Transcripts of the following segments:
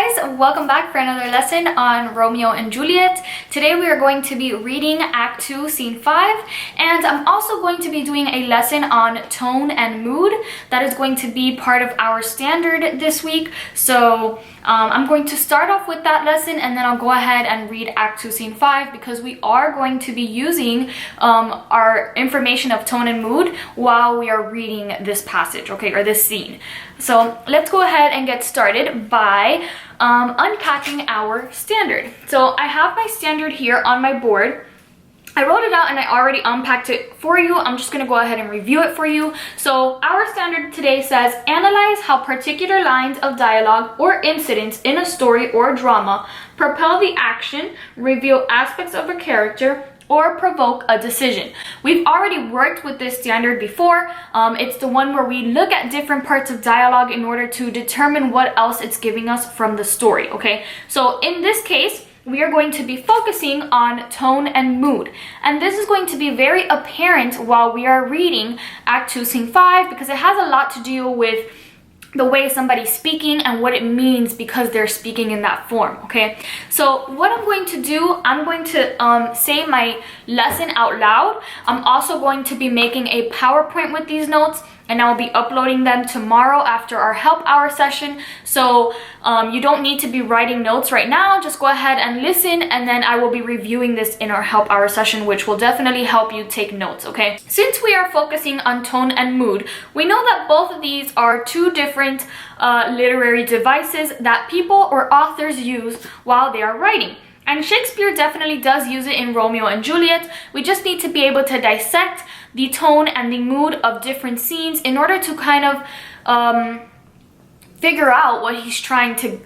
guys, welcome back for another lesson on Romeo and Juliet. Today we are going to be reading Act 2, Scene 5, and I'm also going to be doing a lesson on tone and mood. That is going to be part of our standard this week. So I'm going to start off with that lesson and then I'll go ahead and read Act 2, Scene 5 because we are going to be using our information of tone and mood while we are reading this passage, okay, or this scene. So let's go ahead and get started by unpacking our standard. So I have my standard here on my board. I wrote it out and I already unpacked it for you. I'm just gonna go ahead and review it for you. So our standard today says, analyze how particular lines of dialogue or incidents in a story or drama propel the action, reveal aspects of a character, or provoke a decision. We've already worked with this standard before. It's the one where we look at different parts of dialogue in order to determine what else it's giving us from the story, okay? So in this case, we are going to be focusing on tone and mood. And this is going to be very apparent while we are reading Act 2, Scene 5 because it has a lot to do with the way somebody's speaking and what it means because they're speaking in that form, okay? So what I'm going to do, I'm going to say my lesson out loud. I'm also going to be making a PowerPoint with these notes and I'll be uploading them tomorrow after our help hour session. So you don't need to be writing notes right now. Just go ahead and listen and then I will be reviewing this in our help hour session, which will definitely help you take notes, okay? Since we are focusing on tone and mood, we know that both of these are two different literary devices that people or authors use while they are writing. And Shakespeare definitely does use it in Romeo and Juliet. We just need to be able to dissect the tone and the mood of different scenes in order to kind of figure out what he's trying to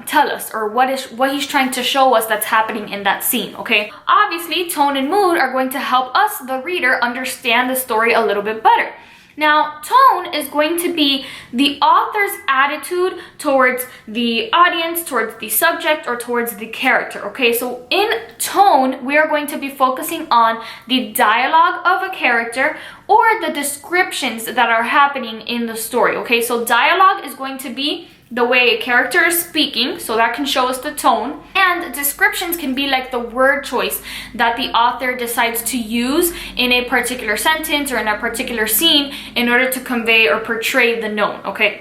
tell us or what he's trying to show us that's happening in that scene, okay? Obviously, tone and mood are going to help us, the reader, understand the story a little bit better. Now, tone is going to be the author's attitude towards the audience, towards the subject, or towards the character, okay? So in tone, we are going to be focusing on the dialogue of a character or the descriptions that are happening in the story, okay? So dialogue is going to be the way a character is speaking, so that can show us the tone. And descriptions can be like the word choice that the author decides to use in a particular sentence or in a particular scene in order to convey or portray the known, okay?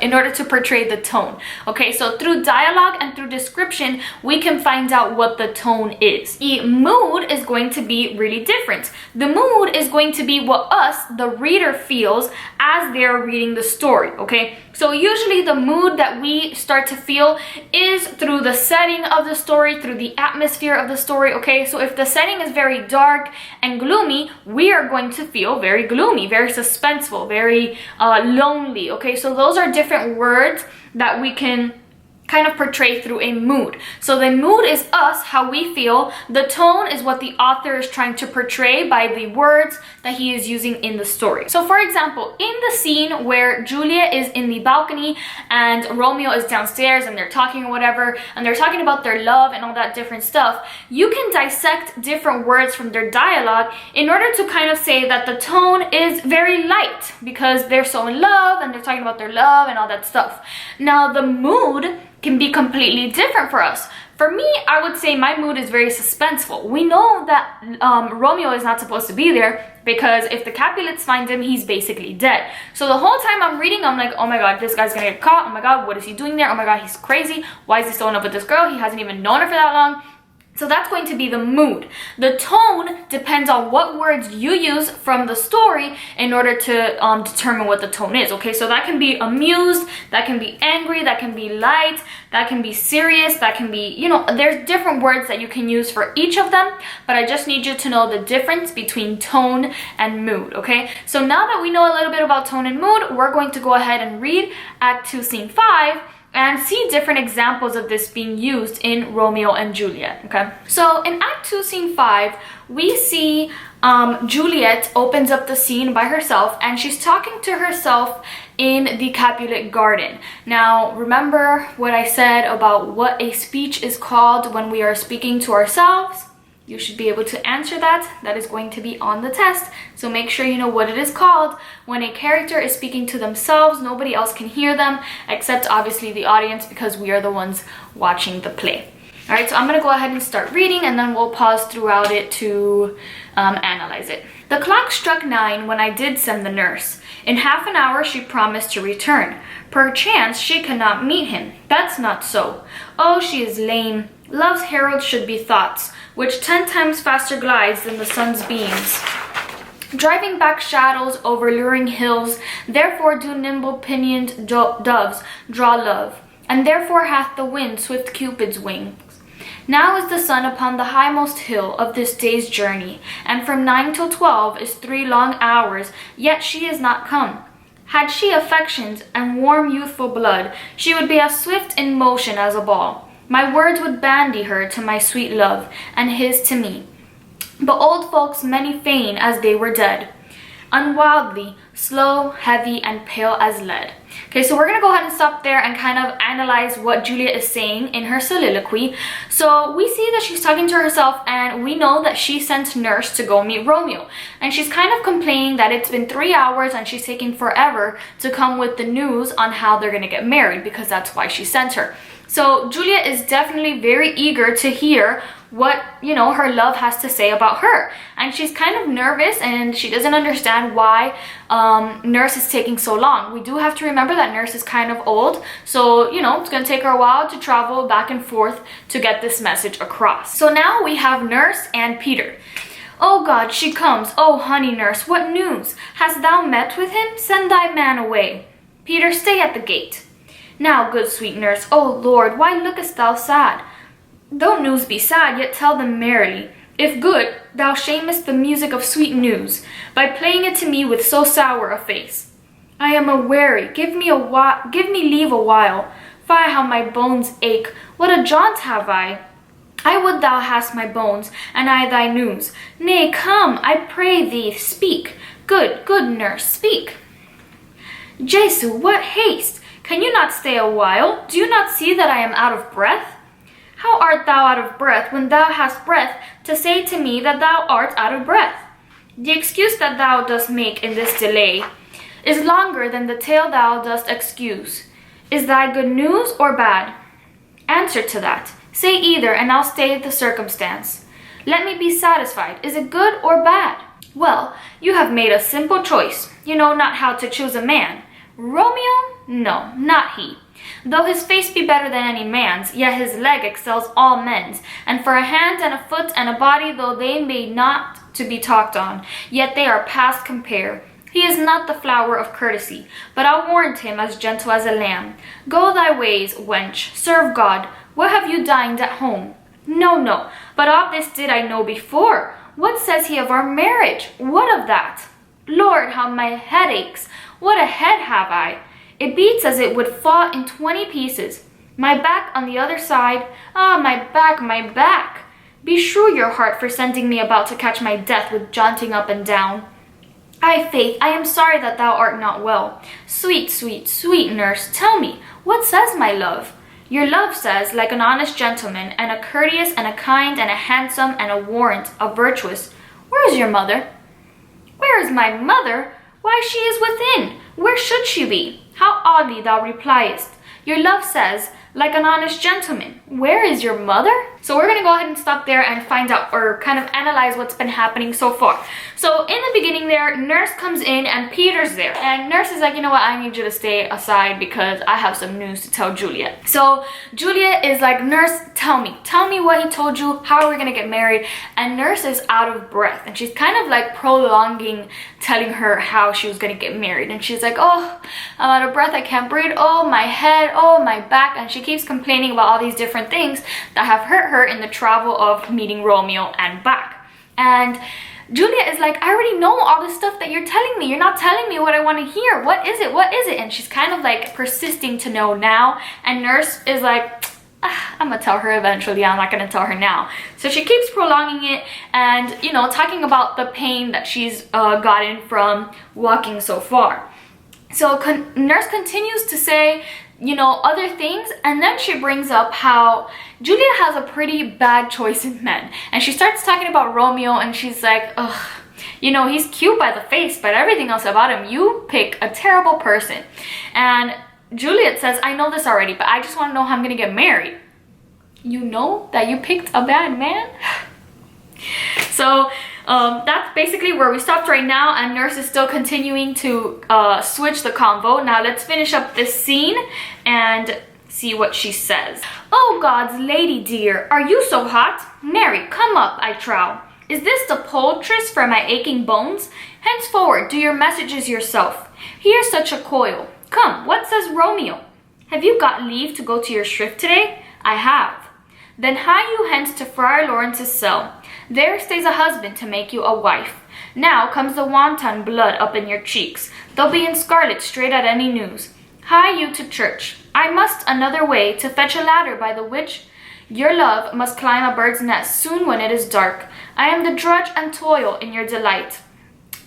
In order to portray the tone. Okay, so through dialogue and through description, we can find out what the tone is. The mood is going to be really different. The mood is going to be what us, the reader, feels as they're reading the story, okay? So usually the mood that we start to feel is through the setting of the story, through the atmosphere of the story, okay? So if the setting is very dark and gloomy, we are going to feel very gloomy, very suspenseful, very lonely, okay? So those are different words that we can kind of portray through a mood. So the mood is us, how we feel. The tone is what the author is trying to portray by the words that he is using in the story. So for example, in the scene where Juliet is in the balcony and Romeo is downstairs and they're talking or whatever, and they're talking about their love and all that different stuff, you can dissect different words from their dialogue in order to kind of say that the tone is very light because they're so in love and they're talking about their love and all that stuff. Now the mood can be completely different for us. For me, I would say my mood is very suspenseful. We know that Romeo is not supposed to be there because if the Capulets find him, he's basically dead. So the whole time I'm reading, I'm like, oh my god, this guy's gonna get caught. Oh my god, what is he doing there? Oh my god, he's crazy. Why is he still in love with this girl? He hasn't even known her for that long. So that's going to be the mood. The tone depends on what words you use from the story in order to determine what the tone is, okay? So that can be amused, that can be angry, that can be light, that can be serious, that can be, you know, there's different words that you can use for each of them, but I just need you to know the difference between tone and mood, okay? So now that we know a little bit about tone and mood, we're going to go ahead and read Act 2, Scene 5, and see different examples of this being used in Romeo and Juliet, okay? So in Act 2, Scene 5, we see Juliet opens up the scene by herself and she's talking to herself in the Capulet garden. Now, remember what I said about what a speech is called when we are speaking to ourselves? You should be able to answer that. That is going to be on the test. So make sure you know what it is called when a character is speaking to themselves. Nobody else can hear them except obviously the audience, because we are the ones watching the play. All right, so I'm gonna go ahead and start reading, and then we'll pause throughout it to analyze it. The clock struck 9 when I did send the nurse. In half an hour she promised to return. Perchance she cannot meet him. That's not so. Oh, she is lame. Love's herald should be thoughts, which 10 times faster glides than the sun's beams. Driving back shadows over luring hills, therefore do nimble-pinioned doves draw love, and therefore hath the wind swift Cupid's wings. Now is the sun upon the highmost hill of this day's journey, and from 9 till 12 is 3 long hours, yet she is not come. Had she affections and warm youthful blood, she would be as swift in motion as a ball. My words would bandy her to my sweet love, and his to me. But old folks many feign as they were dead, unwildly, slow, heavy, and pale as lead. Okay, so we're gonna go ahead and stop there and kind of analyze what Juliet is saying in her soliloquy. So we see that she's talking to herself, and we know that she sent Nurse to go meet Romeo. And she's kind of complaining that it's been 3 hours and she's taking forever to come with the news on how they're gonna get married, because that's why she sent her. So Juliet is definitely very eager to hear what, you know, her love has to say about her. And she's kind of nervous, and she doesn't understand why Nurse is taking so long. We do have to remember that Nurse is kind of old, so, you know, it's going to take her a while to travel back and forth to get this message across. So now we have Nurse and Peter. Oh God, she comes. Oh honey nurse, what news? Hast thou met with him? Send thy man away. Peter, stay at the gate. Now, good sweet nurse, O Lord, why lookest thou sad? Though news be sad, yet tell them merrily. If good, thou shamest the music of sweet news, by playing it to me with so sour a face. I am aweary, give me leave a while. Fie, how my bones ache, what a jaunt have I! I would thou hast my bones, and I thy news. Nay, come, I pray thee, speak. Good nurse, speak. Jesu, what haste! Can you not stay a while? Do you not see that I am out of breath? How art thou out of breath when thou hast breath to say to me that thou art out of breath? The excuse that thou dost make in this delay is longer than the tale thou dost excuse. Is thy good news or bad? Answer to that. Say either, and I'll state the circumstance. Let me be satisfied. Is it good or bad? Well, you have made a simple choice. You know not how to choose a man. Romeo? No, not he. Though his face be better than any man's, yet his leg excels all men's. And for a hand and a foot and a body, though they may not to be talked on, yet they are past compare. He is not the flower of courtesy, but I'll warrant him as gentle as a lamb. Go thy ways, wench, serve God. Where have you dined at home? No, but all this did I know before. What says he of our marriage? What of that? Lord, how my head aches. What a head have I! It beats as it would fall in 20 pieces. My back on the other side. Ah, my back. Beshrew your heart for sending me about to catch my death with jaunting up and down. Ay, faith, I am sorry that thou art not well. Sweet nurse, tell me, what says my love? Your love says, like an honest gentleman, and a courteous, and a kind, and a handsome, and a warrant, a virtuous. Where is your mother? Where is my mother? Why, she is within. Where should she be? How oddly thou repliest. Your love says, like an honest gentleman. Where is your mother? So we're going to go ahead and stop there and find out, or kind of analyze what's been happening so far. So in the beginning there, Nurse comes in and Peter's there. And Nurse is like, you know what, I need you to stay aside because I have some news to tell Juliet. So Juliet is like, Nurse, tell me what he told you. How are we going to get married? And Nurse is out of breath. And she's kind of like prolonging telling her how she was going to get married. And she's like, oh, I'm out of breath. I can't breathe. Oh, my head. Oh, my back. And she keeps complaining about all these different things that have hurt her in the travel of meeting Romeo and back. And Juliet is like, I already know all this stuff that you're telling me. You're not telling me what I want to hear. What is it? And she's kind of like persisting to know now. And Nurse is like, I'm gonna tell her eventually. I'm not gonna tell her now. So she keeps prolonging it and, you know, talking about the pain that she's gotten from walking so far. So Nurse continues to say you know, other things. And then she brings up how Juliet has a pretty bad choice in men, and she starts talking about Romeo, and she's like, ugh, you know, he's cute by the face, but everything else about him, you pick a terrible person. And Juliet says, I know this already, but I just want to know how I'm gonna get married. You know that you picked a bad man? So that's basically where we stopped right now, and Nurse is still continuing to switch the convo. Now let's finish up this scene and see what she says. Oh, God's lady dear, are you so hot? Mary, come up, I trow. Is this the poultice for my aching bones? Henceforward, do your messages yourself. Here's such a coil. Come, what says Romeo? Have you got leave to go to your shrift today? I have. Then hie you hence to Friar Lawrence's cell. There stays a husband to make you a wife. Now comes the wanton blood up in your cheeks. They'll be in scarlet straight at any news. Hie you to church. I must another way to fetch a ladder by the which your love must climb a bird's nest soon when it is dark. I am the drudge and toil in your delight,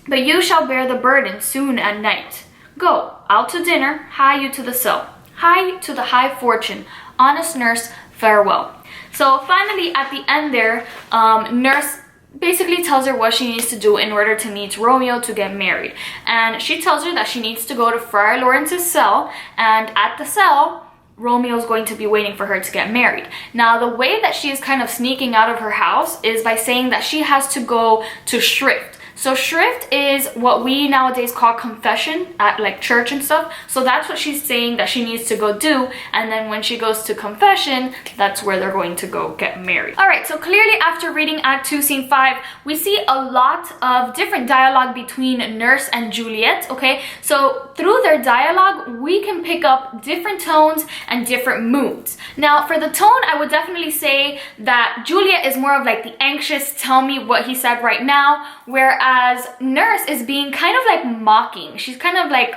but you shall bear the burden soon at night. Go, out to dinner, hie you to the cell. Hie to the high fortune. Honest Nurse, farewell. So finally at the end there, Nurse basically tells her what she needs to do in order to meet Romeo to get married. And she tells her that she needs to go to Friar Lawrence's cell, and at the cell, Romeo's going to be waiting for her to get married. Now, the way that she is kind of sneaking out of her house is by saying that she has to go to shrift. So shrift is what we nowadays call confession at like church and stuff. So that's what she's saying that she needs to go do. And then when she goes to confession, that's where they're going to go get married. All right, so clearly after reading Act 2, Scene 5, we see a lot of different dialogue between Nurse and Juliet, okay? So through their dialogue, we can pick up different tones and different moods. Now, for the tone, I would definitely say that Juliet is more of like the anxious, tell me what he said right now, whereas Nurse is being kind of like mocking. She's kind of like,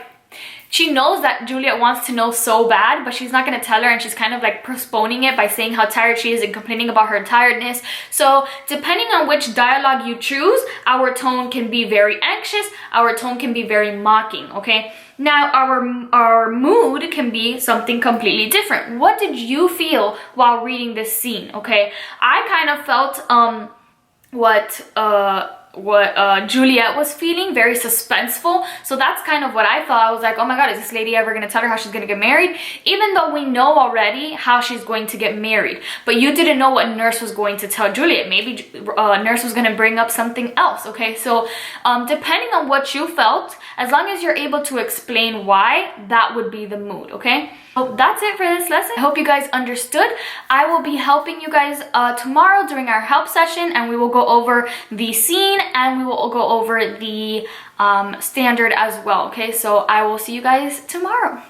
she knows that Juliet wants to know so bad, but she's not going to tell her, and she's kind of like postponing it by saying how tired she is and complaining about her tiredness. So depending on which dialogue you choose, our tone can be very anxious, our tone can be very mocking, okay? Now our mood can be something completely different. What did you feel while reading this scene, okay? I kind of felt what Juliet was feeling, very suspenseful. So that's kind of what I felt. I was like, oh my god, is this lady ever gonna tell her how she's gonna get married? Even though we know already how she's going to get married, but you didn't know what Nurse was going to tell Juliet. Maybe Nurse was gonna bring up something else, okay? So depending on what you felt, as long as you're able to explain why, that would be the mood, okay? So that's it for this lesson. I hope you guys understood. I will be helping you guys tomorrow during our help session, and we will go over the scene and we will go over the standard as well, okay? So I will see you guys tomorrow.